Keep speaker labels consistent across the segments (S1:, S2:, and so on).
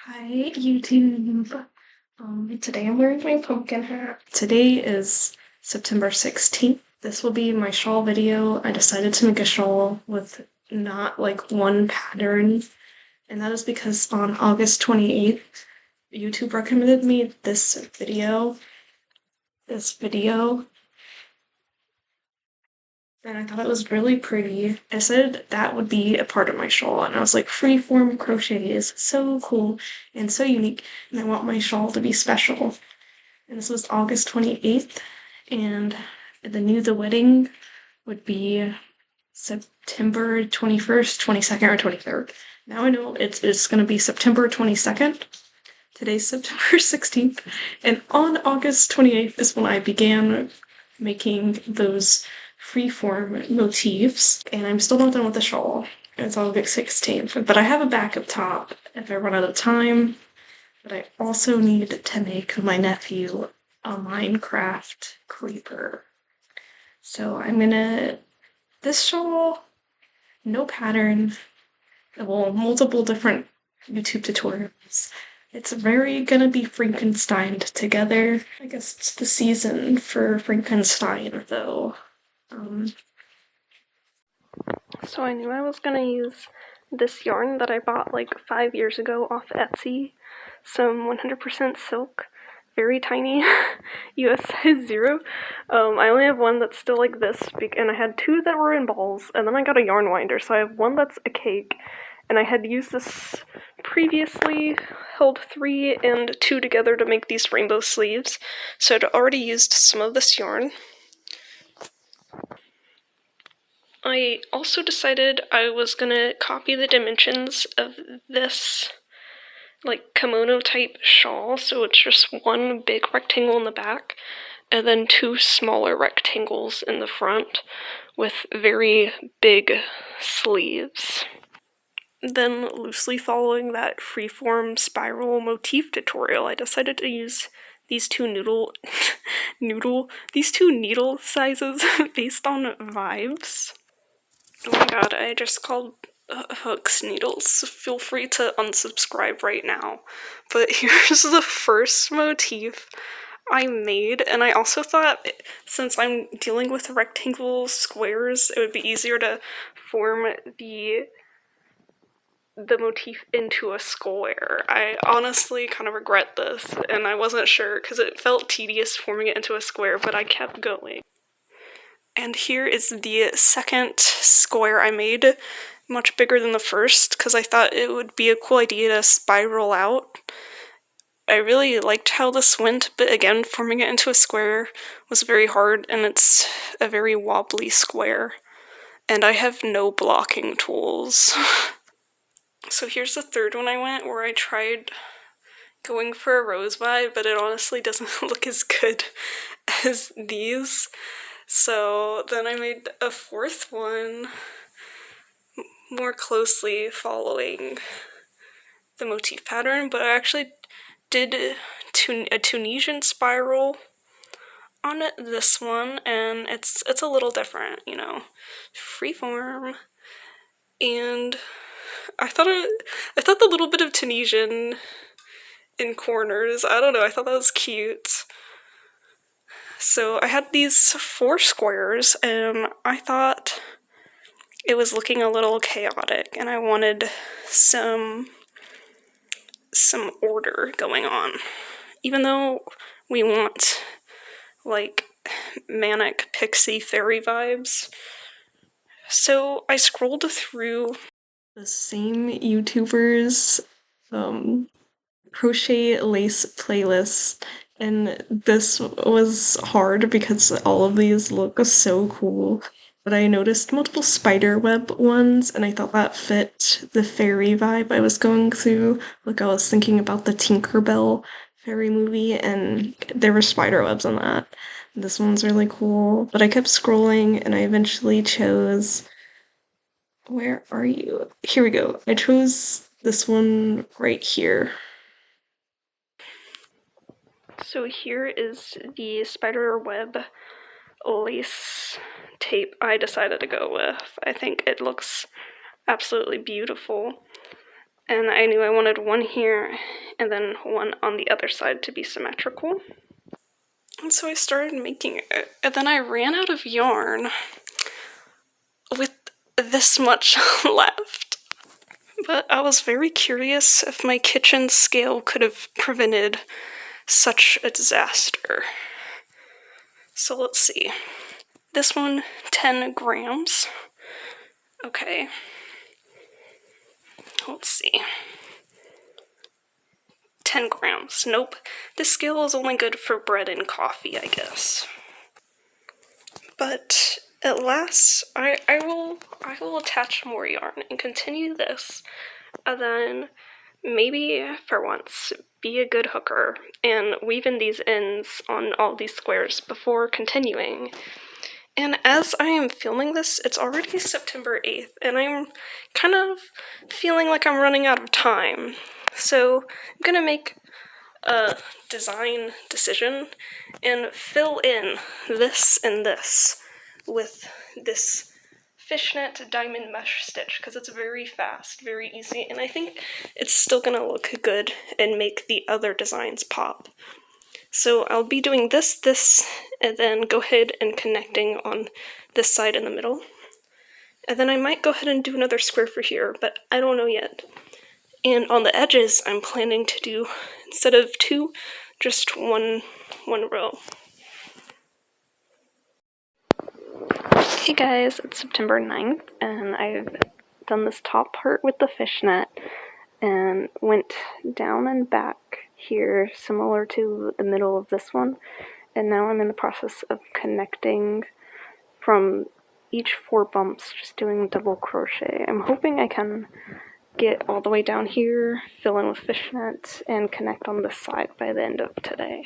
S1: Hi, YouTube. Today I'm wearing my pumpkin hat. Today is September 16th. This will be my shawl video. I decided to make a shawl with not like one pattern, and that is because on August 28th, YouTube recommended me this video, and I thought it was really pretty. I said that would be a part of my shawl, and I was like, freeform crochet is so cool and so unique, and I want my shawl to be special. And this was August 28th, and the wedding would be September 21st, 22nd, or 23rd. Now I know it's going to be September 22nd. Today's September 16th, and on August 28th is when I began making those freeform motifs, and I'm still not done with the shawl. It's August 16th, but I have a backup top if I run out of time. But I also need to make my nephew a Minecraft creeper. So this shawl, no pattern, well, multiple different YouTube tutorials. It's very gonna be Frankensteined together. I guess it's the season for Frankenstein, though.
S2: So I knew I was gonna use this yarn that I bought like 5 years ago off Etsy. Some 100% silk, very tiny, US size 0. I only have one that's still like this big, and I had two that were in balls, and then I got a yarn winder, so I have one that's a cake, and I had used this previously, held 3 and 2 together to make these rainbow sleeves, so I'd already used some of this yarn. I also decided I was gonna copy the dimensions of this like kimono type shawl, so it's just one big rectangle in the back and then 2 smaller rectangles in the front with very big sleeves. Then, loosely following that freeform spiral motif tutorial, I decided to use these two needle sizes based on vibes. Oh my god, I just called hooks needles. Feel free to unsubscribe right now. But here's the first motif I made, and I also thought since I'm dealing with rectangle squares, it would be easier to form the motif into a square. I honestly kind of regret this, and I wasn't sure because it felt tedious forming it into a square, but I kept going. And here is the second square I made, much bigger than the first, because I thought it would be a cool idea to spiral out. I really liked how this went, but again, forming it into a square was very hard, and it's a very wobbly square. And I have no blocking tools. So here's the third one I went, where I tried going for a rose vibe, but it honestly doesn't look as good as these. So then I made a fourth one more closely following the motif pattern, but I actually did a Tunisian spiral on this one, and it's a little different, you know, freeform. And I thought the little bit of Tunisian in corners, I don't know, I thought that was cute. So I had these 4 squares, and I thought it was looking a little chaotic, and I wanted some order going on. Even though we want, like, manic pixie fairy vibes. So I scrolled through
S1: the same YouTubers' crochet lace playlist, and this was hard because all of these look so cool. But I noticed multiple spiderweb ones, and I thought that fit the fairy vibe I was going through. Like, I was thinking about the Tinkerbell fairy movie, and there were spiderwebs on that. This one's really cool. But I kept scrolling, and I eventually chose. Where are you? Here we go. I chose this one right here.
S2: So here is the spider web lace tape I decided to go with. I think it looks absolutely beautiful. and I knew I wanted one here and then one on the other side to be symmetrical. And so I started making it, and then I ran out of yarn with this much left. But I was very curious if my kitchen scale could have prevented such a disaster. So let's see. This one, 10 grams. Okay. Let's see. 10 grams. Nope. This scale is only good for bread and coffee, I guess. But at last, I will attach more yarn and continue this, and then maybe for once be a good hooker and weave in these ends on all these squares before continuing. And as I am filming this, it's already September 8th, and I'm kind of feeling like I'm running out of time. So I'm gonna make a design decision and fill in this and this with this fishnet diamond mesh stitch, because it's very fast, very easy, and I think it's still gonna look good and make the other designs pop. So I'll be doing this, and then go ahead and connecting on this side in the middle. And then I might go ahead and do another square for here, but I don't know yet. And on the edges, I'm planning to do, instead of 2, just one row. Hey guys, it's September 9th, and I've done this top part with the fishnet, and went down and back here, similar to the middle of this one, and now I'm in the process of connecting from each 4 bumps, just doing double crochet. I'm hoping I can get all the way down here, fill in with fishnet, and connect on this side by the end of today.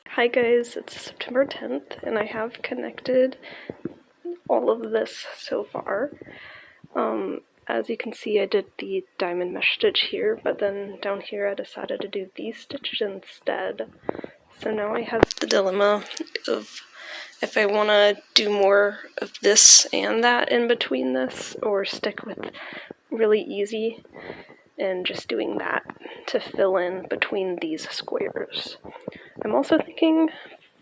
S2: Hi guys, it's September 10th, and I have connected all of this so far. As you can see, I did the diamond mesh stitch here, but then down here I decided to do these stitches instead. So now I have the dilemma of if I want to do more of this and that in between this, or stick with really easy and just doing that to fill in between these squares. I'm also thinking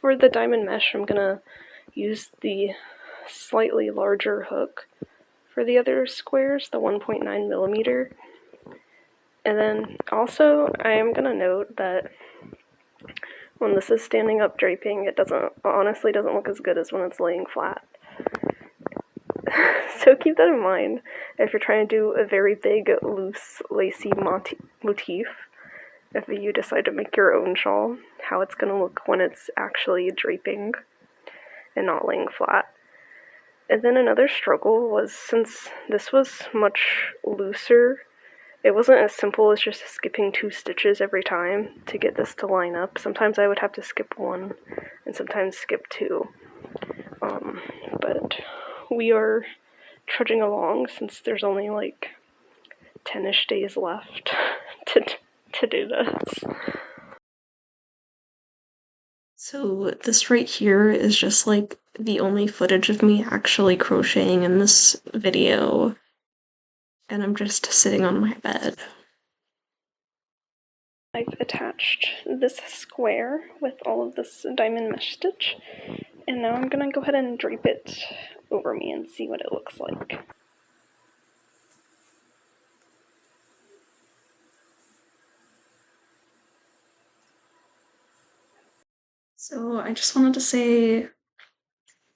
S2: for the diamond mesh, I'm gonna use the slightly larger hook for the other squares, the 1.9 millimeter. And then also, I am gonna note that when this is standing up draping, it honestly doesn't look as good as when it's laying flat. So keep that in mind if you're trying to do a very big, loose, lacy motif. If you decide to make your own shawl, how it's going to look when it's actually draping and not laying flat. And then another struggle was, since this was much looser, it wasn't as simple as just skipping 2 stitches every time to get this to line up. Sometimes I would have to skip 1 and sometimes skip 2. But we are trudging along since there's only like 10-ish days left to do this.
S1: So this right here is just like the only footage of me actually crocheting in this video, and I'm just sitting on my bed.
S2: I've attached this square with all of this diamond mesh stitch, and now I'm gonna go ahead and drape it over me and see what it looks like.
S1: So I just wanted to say,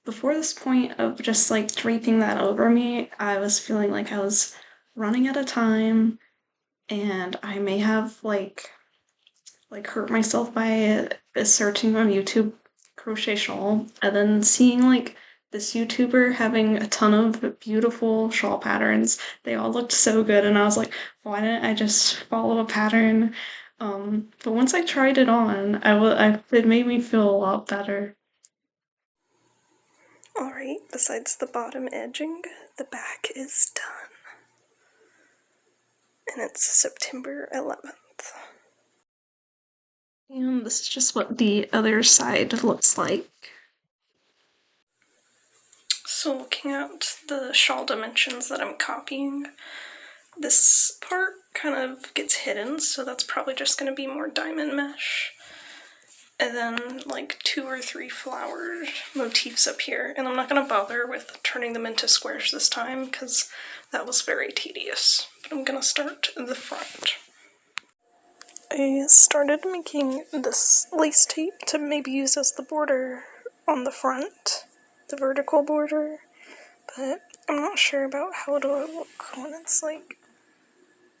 S1: before this point of just like draping that over me, I was feeling like I was running out of time, and I may have like hurt myself by searching on YouTube crochet shawl, and then seeing like this YouTuber having a ton of beautiful shawl patterns. They all looked so good, and I was like, why didn't I just follow a pattern? But once I tried it on, it made me feel a lot better.
S2: Alright, besides the bottom edging, the back is done. And it's September 11th.
S1: And this is just what the other side looks like.
S2: So looking at the shawl dimensions that I'm copying, this part kind of gets hidden, so that's probably just going to be more diamond mesh. And then like 2 or 3 flower motifs up here, and I'm not going to bother with turning them into squares this time because that was very tedious. But I'm going to start in the front. I started making this lace tape to maybe use as the border on the front, the vertical border, but I'm not sure about how it'll look when it's like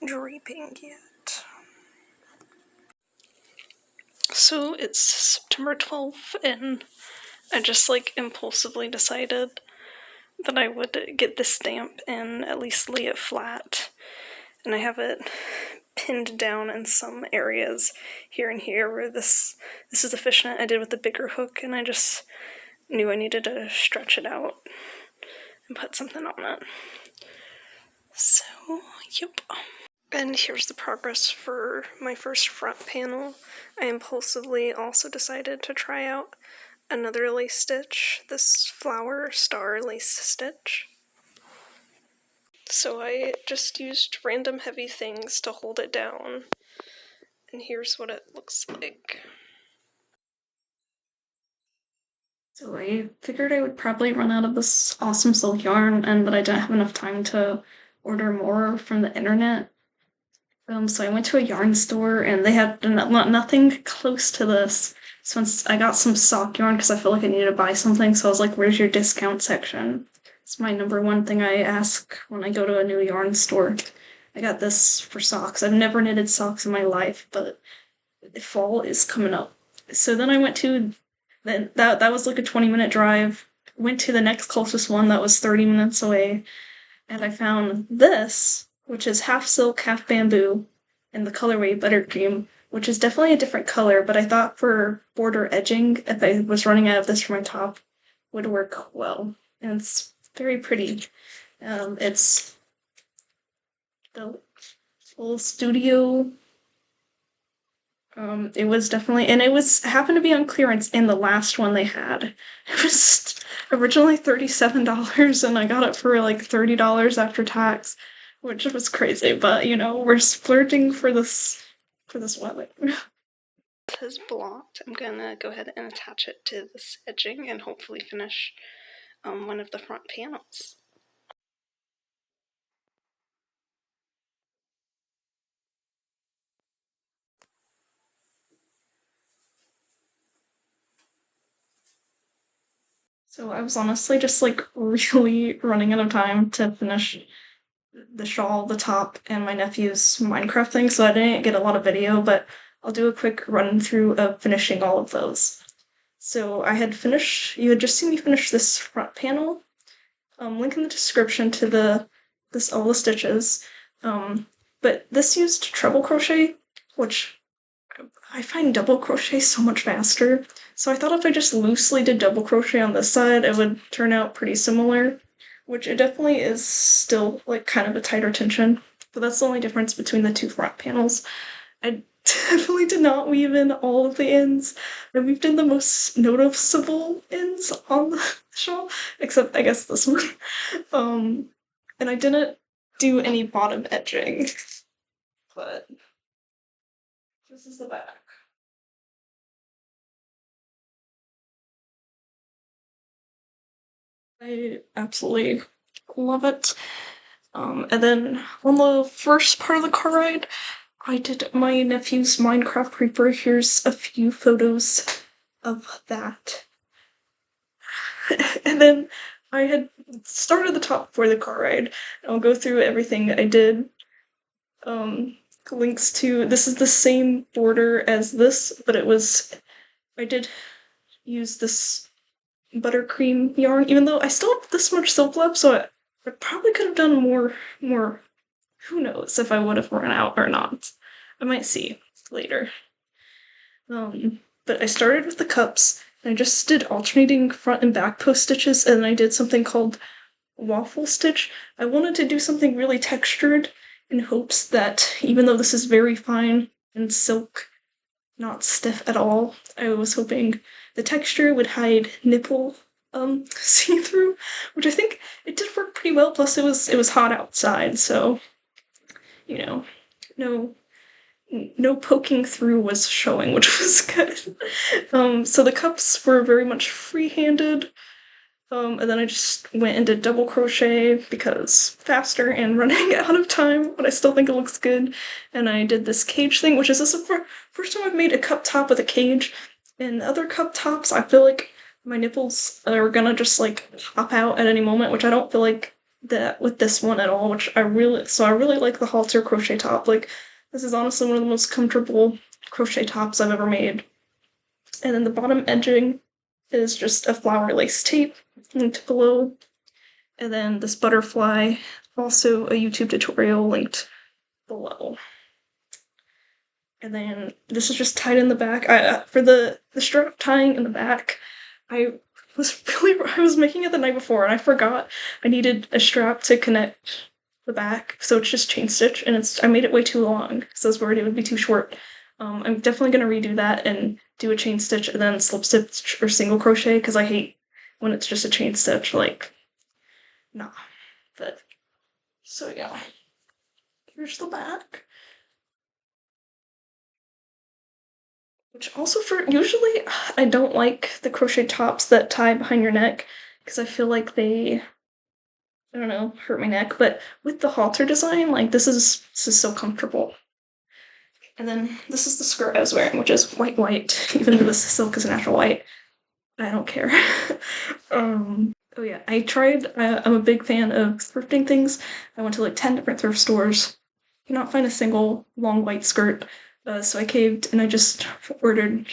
S2: draping yet. So it's September 12th, and I just like impulsively decided that I would get this stamp and at least lay it flat. And I have it pinned down in some areas here and here where this is a fishnet I did with the bigger hook, and I just knew I needed to stretch it out and put something on it. So, yep. And here's the progress for my first front panel. I impulsively also decided to try out another lace stitch, this flower star lace stitch. So I just used random heavy things to hold it down, and here's what it looks like.
S1: So I figured I would probably run out of this awesome silk yarn, and that I didn't have enough time to order more from the internet. So I went to a yarn store, and they had nothing close to this. So once I got some sock yarn because I felt like I needed to buy something, so I was like, "Where's your discount section?" It's my number one thing I ask when I go to a new yarn store. I got this for socks. I've never knitted socks in my life, but fall is coming up. So then I went to that was like a 20-minute drive. Went to the next closest one that was 30 minutes away, and I found this, which is half silk, half bamboo, in the colorway Buttercream, which is definitely a different color, but I thought for border edging, if I was running out of this for my top, would work well. And it's very pretty. It's the full studio. It was definitely, and it happened to be on clearance in the last one they had. It was originally $37, and I got it for like $30 after tax, which was crazy. But we're splurging for this weather.
S2: This is blocked. I'm gonna go ahead and attach it to this edging and hopefully finish one of the front panels.
S1: So I was honestly just like really running out of time to finish the shawl, the top, and my nephew's Minecraft thing, so I didn't get a lot of video, but I'll do a quick run through of finishing all of those. So you had just seen me finish this front panel. Link in the description to all the stitches. But this used treble crochet, which I find double crochet so much faster. So I thought if I just loosely did double crochet on this side, it would turn out pretty similar, which it definitely is still like kind of a tighter tension, but that's the only difference between the two front panels. I definitely did not weave in all of the ends. I weaved in the most noticeable ends on the shawl, except I guess this one. And I didn't do any bottom edging, but this is the back. I absolutely love it. And then on the first part of the car ride, I did my nephew's Minecraft Creeper. Here's a few photos of that. And then I had started the top before the car ride. I'll go through everything I did. Links to, this is the same border as this, but I did use this buttercream yarn, even though I still have this much silk left, so I probably could have done more. Who knows if I would have run out or not. I might see later. But I started with the cups, and I just did alternating front and back post stitches, and then I did something called waffle stitch. I wanted to do something really textured in hopes that even though this is very fine and silk, not stiff at all, I was hoping the texture would hide nipple see-through, which I think it did work pretty well. Plus, it was hot outside, so you know, no no poking through was showing, which was good. So the cups were very much free-handed. And then I just went and did double crochet because faster and running out of time, but I still think it looks good. And I did this cage thing, which is the first time I've made a cup top with a cage. In other cup tops, I feel like my nipples are gonna just like pop out at any moment, which I don't feel like that with this one at all, which I really like the halter crochet top. Like, this is honestly one of the most comfortable crochet tops I've ever made. And then the bottom edging is just a flower lace tape linked below. And then this butterfly, also a YouTube tutorial linked below. And then this is just tied in the back. For the strap tying in the back, I was making it the night before and I forgot I needed a strap to connect the back, so it's just chain stitch, and I made it way too long because I was worried it would be too short. I'm definitely gonna redo that and do a chain stitch and then slip stitch or single crochet because I hate when it's just a chain stitch. Like, nah. But so yeah, here's the back. Which also, for usually I don't like the crochet tops that tie behind your neck because I feel like they, I don't know, hurt my neck. But with the halter design, like, this is so comfortable. And then this is the skirt I was wearing, which is white, even though this silk is natural white. I don't care. Oh yeah, I tried, I'm a big fan of thrifting things. I went to like 10 different thrift stores. Could not find a single long white skirt, so I caved and I just ordered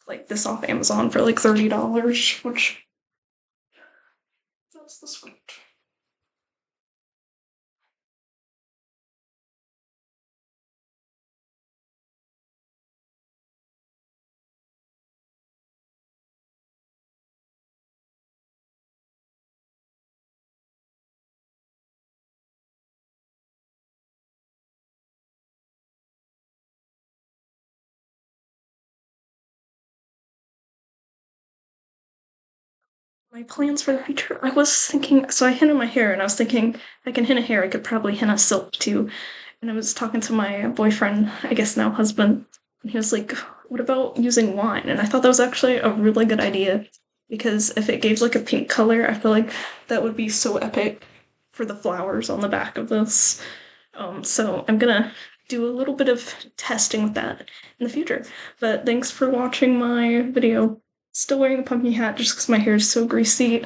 S1: like this off Amazon for like $30, which, that's the skirt. My plans for the future, I was thinking, so I henna my hair, and I was thinking, if I can henna hair, I could probably henna silk too. And I was talking to my boyfriend, I guess now husband, and he was like, what about using wine? And I thought that was actually a really good idea, because if it gave like a pink color, I feel like that would be so epic for the flowers on the back of this. So I'm gonna do a little bit of testing with that in the future. But thanks for watching my video. Still wearing the pumpkin hat just because my hair is so greasy.